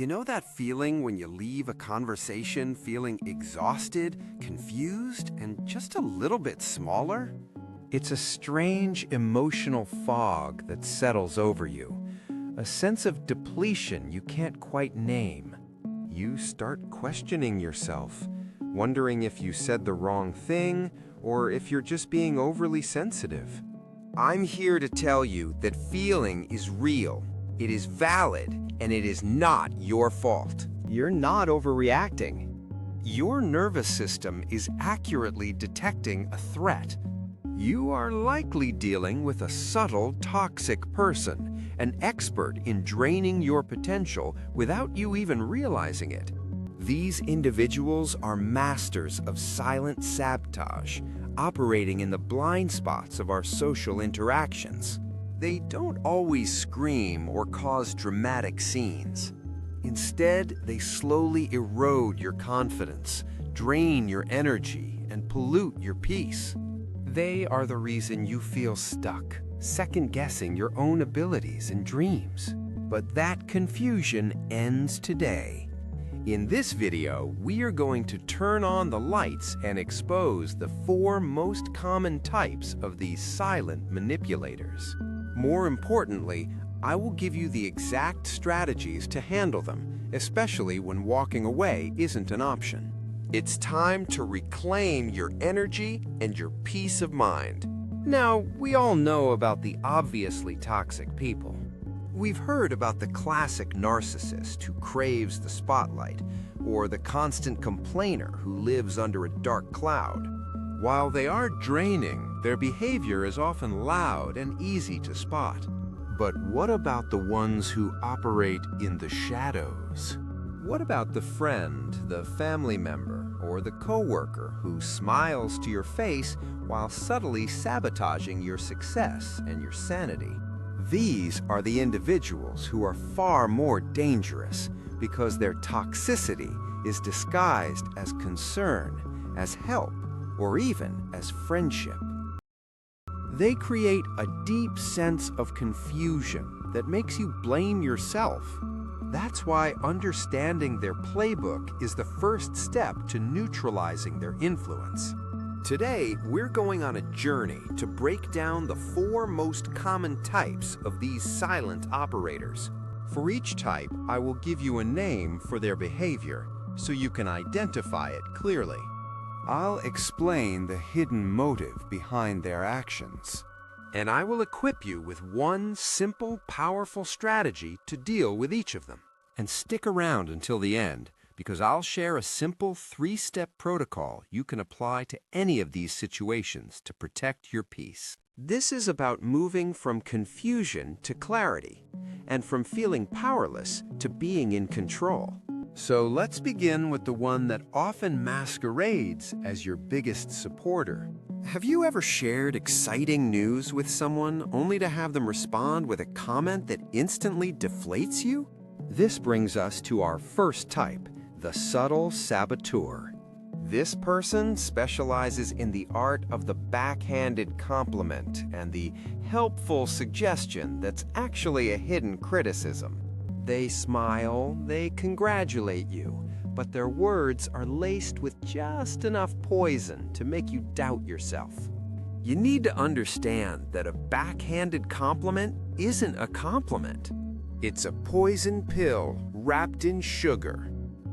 You know that feeling when you leave a conversation feeling exhausted, confused, and just a little bit smaller? It's a strange emotional fog that settles over you, a sense of depletion you can't quite name. You start questioning yourself, wondering if you said the wrong thing or if you're just being overly sensitive. I'm here to tell you that feeling is real, it is valid, and it is not your fault. You're not overreacting. Your nervous system is accurately detecting a threat. You are likely dealing with a subtle, toxic person, an expert in draining your potential without you even realizing it. These individuals are masters of silent sabotage, operating in the blind spots of our social interactions. They don't always scream or cause dramatic scenes. Instead, they slowly erode your confidence, drain your energy, and pollute your peace. They are the reason you feel stuck, second-guessing your own abilities and dreams. But that confusion ends today. In this video, we are going to turn on the lights and expose the 4 most common types of these silent manipulators. More importantly, I will give you the exact strategies to handle them, especially when walking away isn't an option. It's time to reclaim your energy and your peace of mind. Now, we all know about the obviously toxic people. We've heard about the classic narcissist who craves the spotlight, or the constant complainer who lives under a dark cloud. While they are draining, their behavior is often loud and easy to spot. But what about the ones who operate in the shadows? What about the friend, the family member, or the coworker who smiles to your face while subtly sabotaging your success and your sanity? These are the individuals who are far more dangerous because their toxicity is disguised as concern, as help, or even as friendship. They create a deep sense of confusion that makes you blame yourself. That's why understanding their playbook is the first step to neutralizing their influence. Today, we're going on a journey to break down the 4 most common types of these silent operators. For each type, I will give you a name for their behavior so you can identify it clearly. I'll explain the hidden motive behind their actions, and I will equip you with one simple, powerful strategy to deal with each of them. And stick around until the end, because I'll share a simple 3-step protocol you can apply to any of these situations to protect your peace. This is about moving from confusion to clarity, and from feeling powerless to being in control. So let's begin with the one that often masquerades as your biggest supporter. Have you ever shared exciting news with someone only to have them respond with a comment that instantly deflates you? This brings us to our first type, the subtle saboteur. This person specializes in the art of the backhanded compliment and the helpful suggestion that's actually a hidden criticism. They smile, they congratulate you, but their words are laced with just enough poison to make you doubt yourself. You need to understand that a backhanded compliment isn't a compliment. It's a poison pill wrapped in sugar.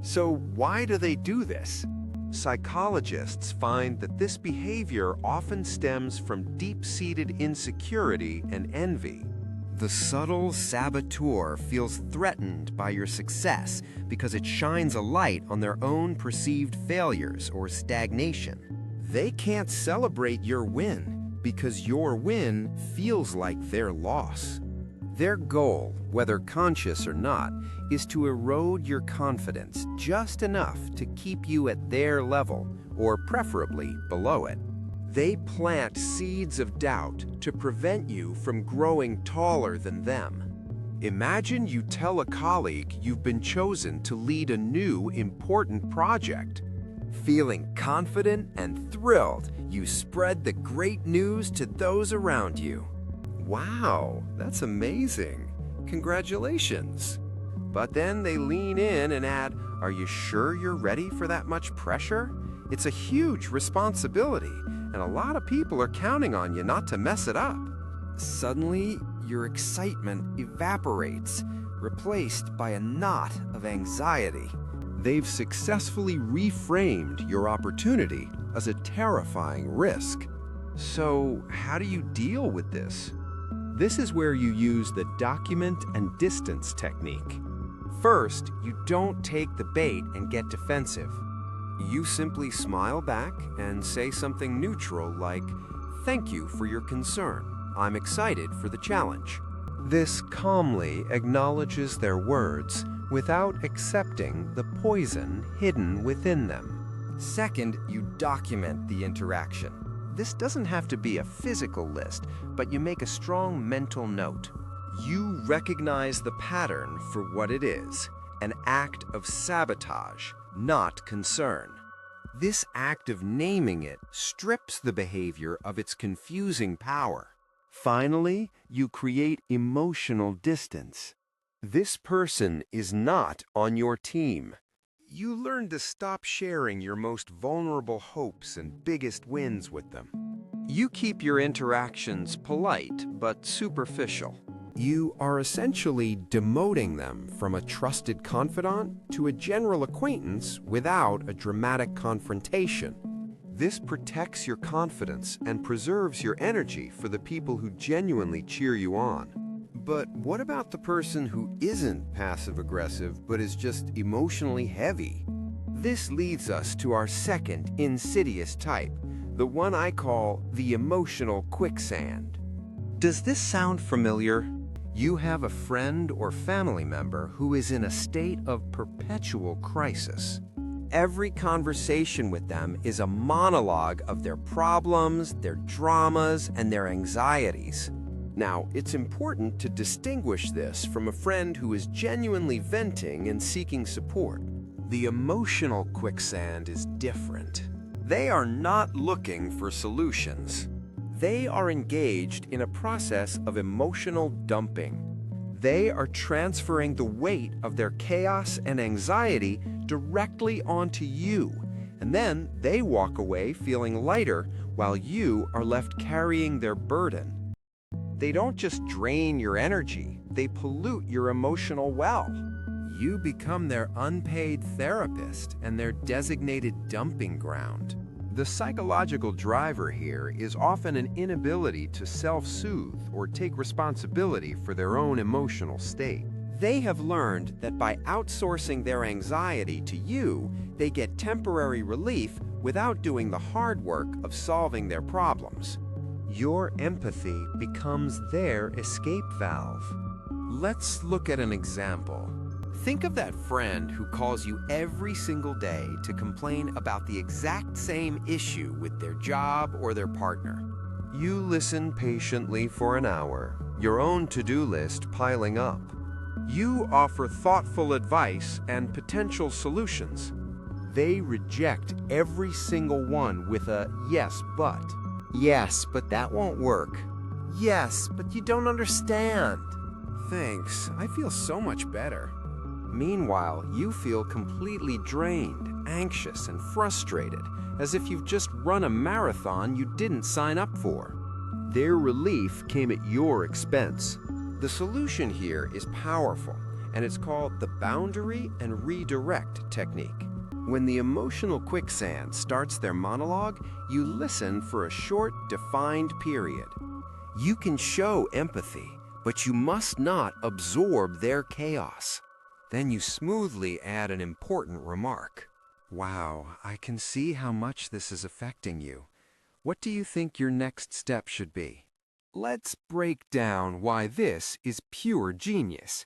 So why do they do this? Psychologists find that this behavior often stems from deep-seated insecurity and envy. The subtle saboteur feels threatened by your success because it shines a light on their own perceived failures or stagnation. They can't celebrate your win because your win feels like their loss. Their goal, whether conscious or not, is to erode your confidence just enough to keep you at their level, or preferably below it. They plant seeds of doubt to prevent you from growing taller than them. Imagine you tell a colleague you've been chosen to lead a new, important project. Feeling confident and thrilled, you spread the great news to those around you. Wow, that's amazing. Congratulations. But then they lean in and add, "Are you sure you're ready for that much pressure?" It's a huge responsibility, and a lot of people are counting on you not to mess it up. Suddenly, your excitement evaporates, replaced by a knot of anxiety. They've successfully reframed your opportunity as a terrifying risk. So, how do you deal with this? This is where you use the document and distance technique. First, you don't take the bait and get defensive. You simply smile back and say something neutral like, "Thank you for your concern. I'm excited for the challenge." This calmly acknowledges their words without accepting the poison hidden within them. Second, you document the interaction. This doesn't have to be a physical list, but you make a strong mental note. You recognize the pattern for what it is, an act of sabotage, not concern. This act of naming it strips the behavior of its confusing power. Finally, you create emotional distance. This person is not on your team. You learn to stop sharing your most vulnerable hopes and biggest wins with them. You keep your interactions polite but superficial. You are essentially demoting them from a trusted confidant to a general acquaintance without a dramatic confrontation. This protects your confidence and preserves your energy for the people who genuinely cheer you on. But what about the person who isn't passive-aggressive but is just emotionally heavy? This leads us to our second insidious type, the one I call the emotional quicksand. Does this sound familiar? You have a friend or family member who is in a state of perpetual crisis. Every conversation with them is a monologue of their problems, their dramas, and their anxieties. Now, it's important to distinguish this from a friend who is genuinely venting and seeking support. The emotional quicksand is different. They are not looking for solutions. They are engaged in a process of emotional dumping. They are transferring the weight of their chaos and anxiety directly onto you, and then they walk away feeling lighter while you are left carrying their burden. They don't just drain your energy, they pollute your emotional well. You become their unpaid therapist and their designated dumping ground. The psychological driver here is often an inability to self-soothe or take responsibility for their own emotional state. They have learned that by outsourcing their anxiety to you, they get temporary relief without doing the hard work of solving their problems. Your empathy becomes their escape valve. Let's look at an example. Think of that friend who calls you every single day to complain about the exact same issue with their job or their partner. You listen patiently for an hour, your own to-do list piling up. You offer thoughtful advice and potential solutions. They reject every single one with a "yes, but." "Yes, but that won't work." "Yes, but you don't understand." "Thanks, I feel so much better." Meanwhile, you feel completely drained, anxious, and frustrated, as if you've just run a marathon you didn't sign up for. Their relief came at your expense. The solution here is powerful, and it's called the boundary and redirect technique. When the emotional quicksand starts their monologue, you listen for a short, defined period. You can show empathy, but you must not absorb their chaos. Then you smoothly add an important remark. "Wow, I can see how much this is affecting you. What do you think your next step should be?" Let's break down why this is pure genius.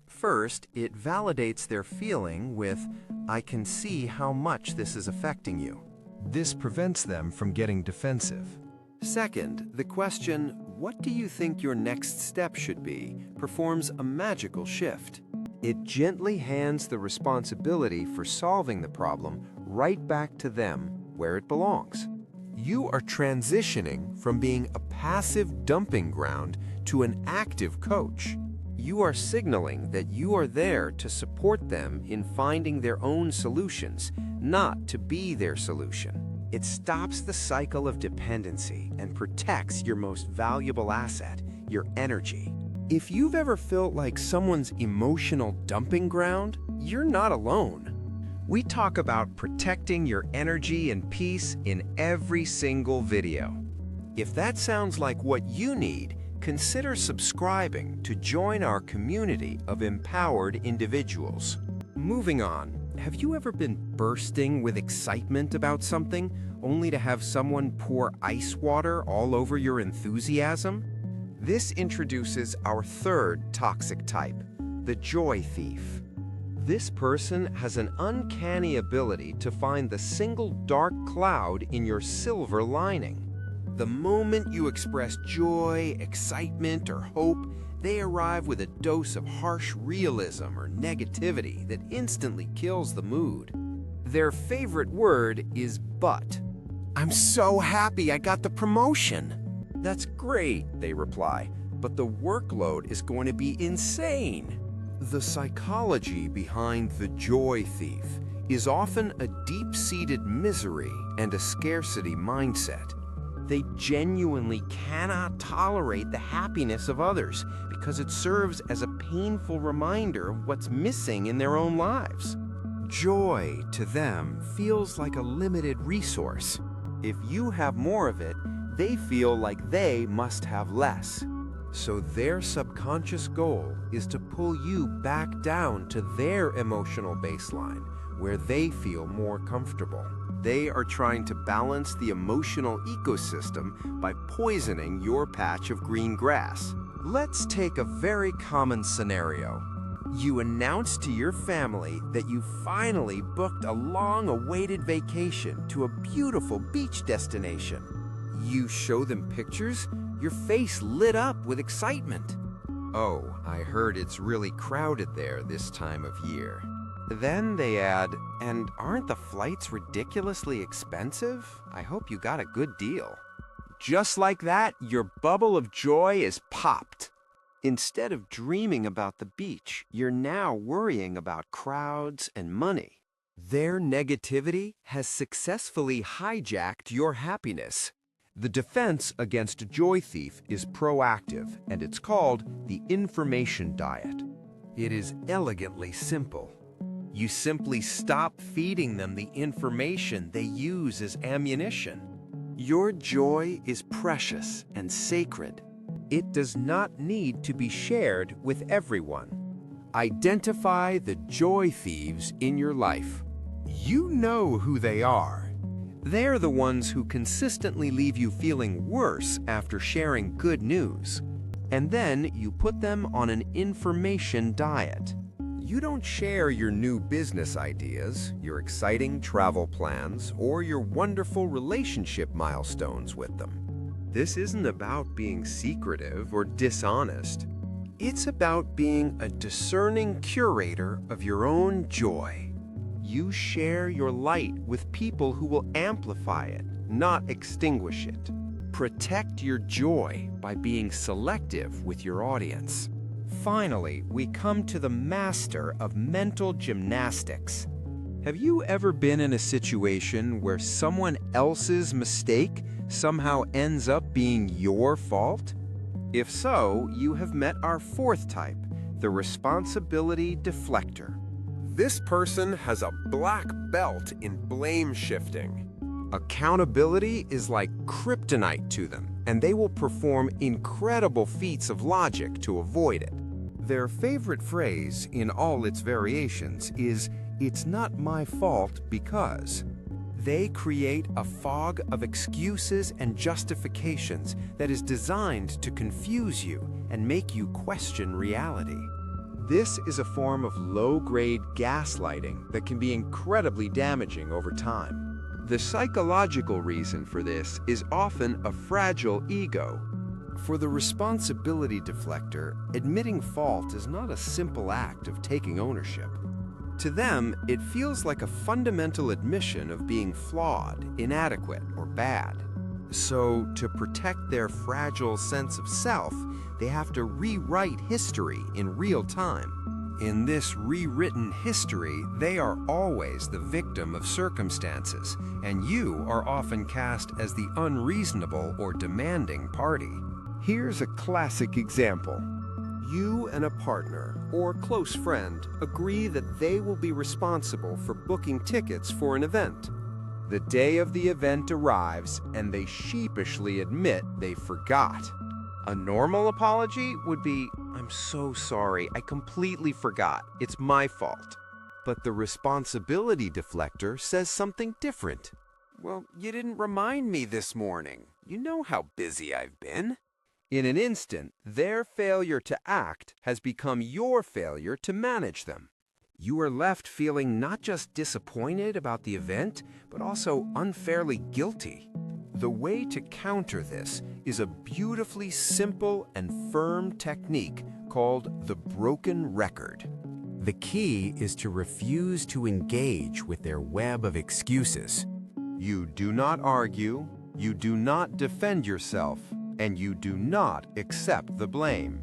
First, it validates their feeling with, "I can see how much this is affecting you." This prevents them from getting defensive. Second, the question, "What do you think your next step should be?" performs a magical shift. It gently hands the responsibility for solving the problem right back to them, where it belongs. You are transitioning from being a passive dumping ground to an active coach. You are signaling that you are there to support them in finding their own solutions, not to be their solution. It stops the cycle of dependency and protects your most valuable asset, your energy. If you've ever felt like someone's emotional dumping ground, you're not alone. We talk about protecting your energy and peace in every single video. If that sounds like what you need, consider subscribing to join our community of empowered individuals. Moving on, have you ever been bursting with excitement about something only to have someone pour ice water all over your enthusiasm? This introduces our third toxic type, the joy thief. This person has an uncanny ability to find the single dark cloud in your silver lining. The moment you express joy, excitement, or hope, they arrive with a dose of harsh realism or negativity that instantly kills the mood. Their favorite word is "but." "I'm so happy I got the promotion." "That's great," they reply, "but the workload is going to be insane." The psychology behind the joy thief is often a deep-seated misery and a scarcity mindset. They genuinely cannot tolerate the happiness of others because it serves as a painful reminder of what's missing in their own lives. Joy, to them, feels like a limited resource. If you have more of it, they feel like they must have less. So their subconscious goal is to pull you back down to their emotional baseline, where they feel more comfortable. They are trying to balance the emotional ecosystem by poisoning your patch of green grass. Let's take a very common scenario. You announce to your family that you finally booked a long-awaited vacation to a beautiful beach destination. You show them pictures, your face lit up with excitement. "Oh, I heard it's really crowded there this time of year." Then they add, "And aren't the flights ridiculously expensive? I hope you got a good deal." Just like that, your bubble of joy is popped. Instead of dreaming about the beach, you're now worrying about crowds and money. Their negativity has successfully hijacked your happiness. The defense against a joy thief is proactive, and it's called the information diet. It is elegantly simple. You simply stop feeding them the information they use as ammunition. Your joy is precious and sacred. It does not need to be shared with everyone. Identify the joy thieves in your life. You know who they are. They're the ones who consistently leave you feeling worse after sharing good news. And then you put them on an information diet. You don't share your new business ideas, your exciting travel plans, or your wonderful relationship milestones with them. This isn't about being secretive or dishonest. It's about being a discerning curator of your own joy. You share your light with people who will amplify it, not extinguish it. Protect your joy by being selective with your audience. Finally, we come to the master of mental gymnastics. Have you ever been in a situation where someone else's mistake somehow ends up being your fault? If so, you have met our fourth type, the responsibility deflector. This person has a black belt in blame shifting. Accountability is like kryptonite to them, and they will perform incredible feats of logic to avoid it. Their favorite phrase in all its variations is, "It's not my fault because." They create a fog of excuses and justifications that is designed to confuse you and make you question reality. This is a form of low-grade gaslighting that can be incredibly damaging over time. The psychological reason for this is often a fragile ego. For the responsibility deflector, admitting fault is not a simple act of taking ownership. To them, it feels like a fundamental admission of being flawed, inadequate, or bad. So, to protect their fragile sense of self, they have to rewrite history in real time. In this rewritten history, they are always the victim of circumstances, and you are often cast as the unreasonable or demanding party. Here's a classic example. You and a partner or close friend agree that they will be responsible for booking tickets for an event. The day of the event arrives, and they sheepishly admit they forgot. A normal apology would be, "I'm so sorry, I completely forgot. It's my fault." But the responsibility deflector says something different. "Well, you didn't remind me this morning. You know how busy I've been." In an instant, their failure to act has become your failure to manage them. You are left feeling not just disappointed about the event, but also unfairly guilty. The way to counter this is a beautifully simple and firm technique called the broken record. The key is to refuse to engage with their web of excuses. You do not argue, you do not defend yourself, and you do not accept the blame.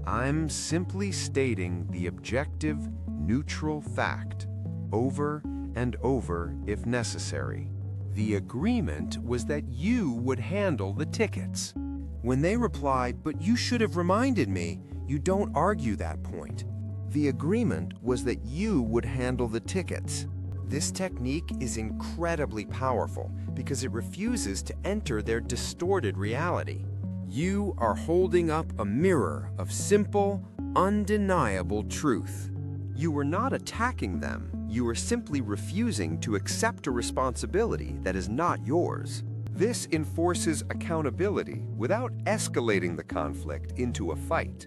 I'm simply stating the objective, neutral fact, over and over if necessary. The agreement was that you would handle the tickets. When they reply, "But you should have reminded me," you don't argue that point. The agreement was that you would handle the tickets. This technique is incredibly powerful because it refuses to enter their distorted reality. You are holding up a mirror of simple, undeniable truth. You were not attacking them. You were simply refusing to accept a responsibility that is not yours. This enforces accountability without escalating the conflict into a fight.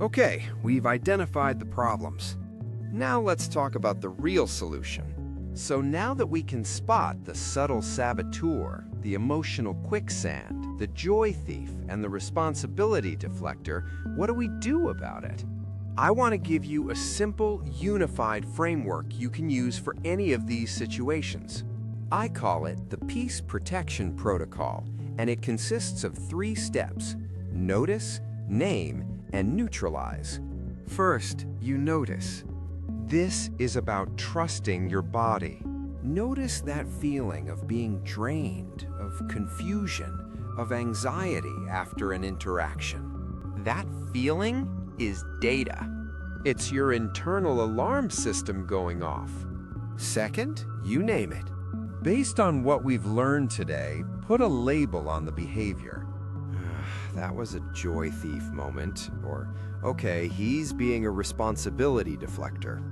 Okay, we've identified the problems. Now let's talk about the real solution. So now that we can spot the subtle saboteur, the emotional quicksand, the joy thief, and the responsibility deflector, what do we do about it? I want to give you a simple, unified framework you can use for any of these situations. I call it the Peace Protection Protocol, and it consists of 3 steps: notice, name, and neutralize. First, you notice. This is about trusting your body. Notice that feeling of being drained, of confusion, of anxiety after an interaction. That feeling is data. It's your internal alarm system going off. Second, you name it. Based on what we've learned today, put a label on the behavior. That was a joy thief moment, or, okay, he's being a responsibility deflector.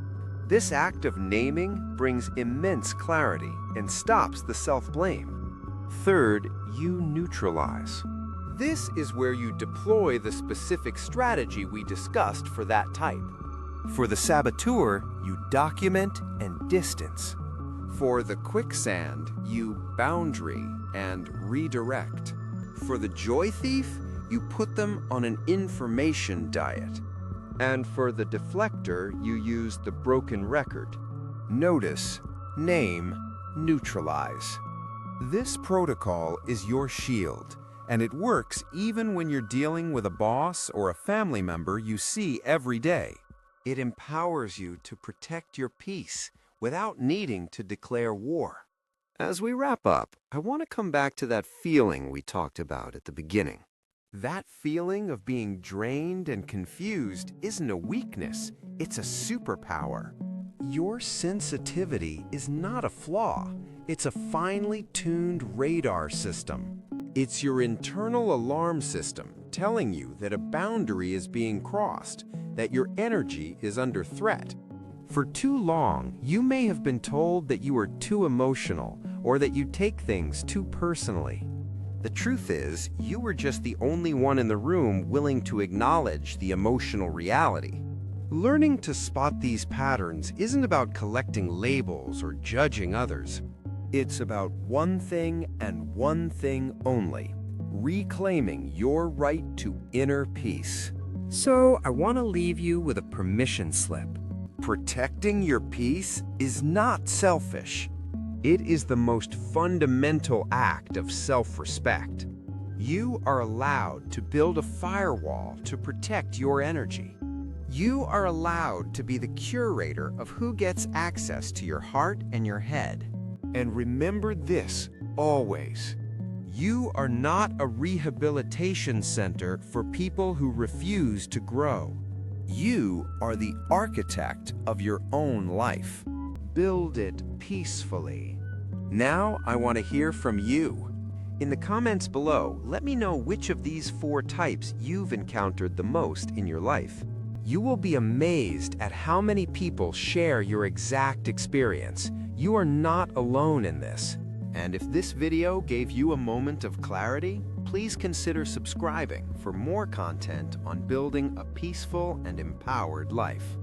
This act of naming brings immense clarity and stops the self-blame. Third, you neutralize. This is where you deploy the specific strategy we discussed for that type. For the saboteur, you document and distance. For the quicksand, you boundary and redirect. For the joy thief, you put them on an information diet. And for the deflector, you use the broken record. Notice, name, neutralize. This protocol is your shield, and it works even when you're dealing with a boss or a family member you see every day. It empowers you to protect your peace without needing to declare war. As we wrap up, I want to come back to that feeling we talked about at the beginning. That feeling of being drained and confused isn't a weakness, it's a superpower. Your sensitivity is not a flaw, it's a finely tuned radar system. It's your internal alarm system telling you that a boundary is being crossed, that your energy is under threat. For too long, you may have been told that you are too emotional or that you take things too personally. The truth is, you were just the only one in the room willing to acknowledge the emotional reality. Learning to spot these patterns isn't about collecting labels or judging others. It's about one thing and one thing only: reclaiming your right to inner peace. So I want to leave you with a permission slip. Protecting your peace is not selfish. It is the most fundamental act of self-respect. You are allowed to build a firewall to protect your energy. You are allowed to be the curator of who gets access to your heart and your head. And remember this always. You are not a rehabilitation center for people who refuse to grow. You are the architect of your own life. Build it peacefully. Now I want to hear from you. In the comments below, let me know which of these 4 types you've encountered the most in your life. You will be amazed at how many people share your exact experience. You are not alone in this. And if this video gave you a moment of clarity, please consider subscribing for more content on building a peaceful and empowered life.